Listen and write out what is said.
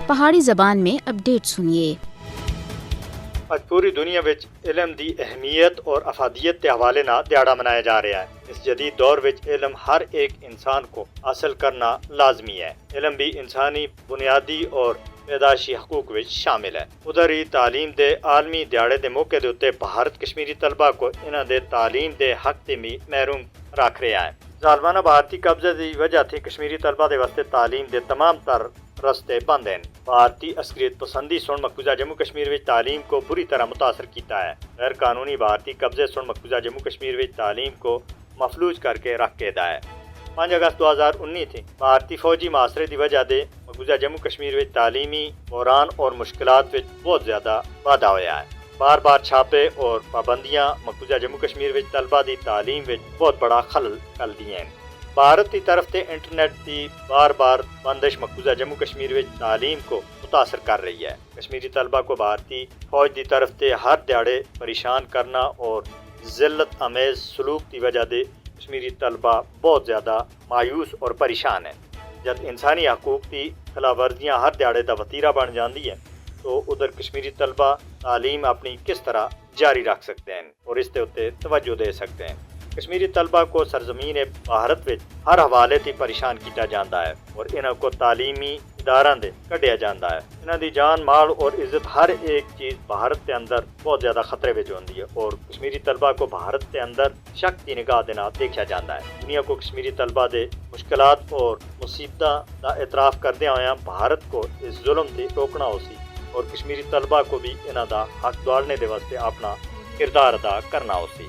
پہاڑی زبان میں اپڈیٹ سنیے۔ اج پوری دنیا وچ علم دی اہمیت اور افادیت کے حوالے نال دیہڑا منایا جا رہا ہے۔ اس جدید دور وچ علم ہر ایک انسان کو حاصل کرنا لازمی ہے۔ علم بھی انسانی بنیادی اور پیدائشی حقوق وچ شامل ہے۔ ادھر ہی تعلیم دے عالمی دیہڑے دے موقع دے اوتے بھارت کشمیری طلبہ کو انہاں دے تعلیم دے حق تے بھی محروم رکھ رہا ہے۔ ظالمانہ بھارتی قبضے دی وجہ تھی کشمیری طلبہ دے واسطے تعلیم دے تمام تر رستے بند ہیں۔ بھارتی عسکریت پسندی سن مقبوضہ جموں کشمیر وچ تعلیم کو بری طرح متاثر کیتا ہے۔ غیر قانونی بھارتی قبضے سن مقبوضہ جموں کشمیر وچ تعلیم کو مفلوج کر کے رکھ کے دا ہے۔ 5 اگست 2019 تھی بھارتی فوجی معاشرے دی وجہ دے مقبوضہ جموں کشمیر وچ تعلیمی بحران اور مشکلات وچ بہت زیادہ واضح ہویا ہے۔ بار بار چھاپے اور پابندیاں مقبوضہ جموں کشمیر وچ طلبہ دی تعلیم وچ بہت بڑا خلل کل دی ہیں۔ بھارت کی طرف سے انٹرنیٹ کی بار بار بندش مقبوضہ جموں کشمیر وچ تعلیم کو متاثر کر رہی ہے۔ کشمیری طلبہ کو بھارتی فوج کی طرف سے ہر دیہڑے پریشان کرنا اور ذلت آمیز سلوک کی وجہ سے کشمیری طلبہ بہت زیادہ مایوس اور پریشان ہیں۔ جب انسانی حقوق کی خلاف ورزیاں ہر دیہڑے کا وتیرہ بن جاتی ہیں تو ادھر کشمیری طلبہ تعلیم اپنی کس طرح جاری رکھ سکتے ہیں اور اس کے توجہ دے سکتے ہیں۔ کشمیری طلبہ کو سرزمین بھارت وچ ہر حوالے تے پریشان کیتا جاتا ہے اور انہاں کو تعلیمی اداراں دے کڈیا جاتا ہے۔ انہاں دی جان مال اور عزت ہر ایک چیز بھارت کے اندر بہت زیادہ خطرے وچ ہوندی ہے اور کشمیری طلبہ کو بھارت کے اندر شک کی نگاہ دے نال دیکھا جاتا ہے۔ دنیا کو کشمیری طلبہ دے مشکلات اور مصیبتاں دا اعتراف کردیاں ہویاں بھارت کو اس ظلم تے روکنا ہو سی اور کشمیری طلبہ کو بھی انہاں دا حق دوڑنے دے واسطے اپنا کردار ادا کرنا ہو سی۔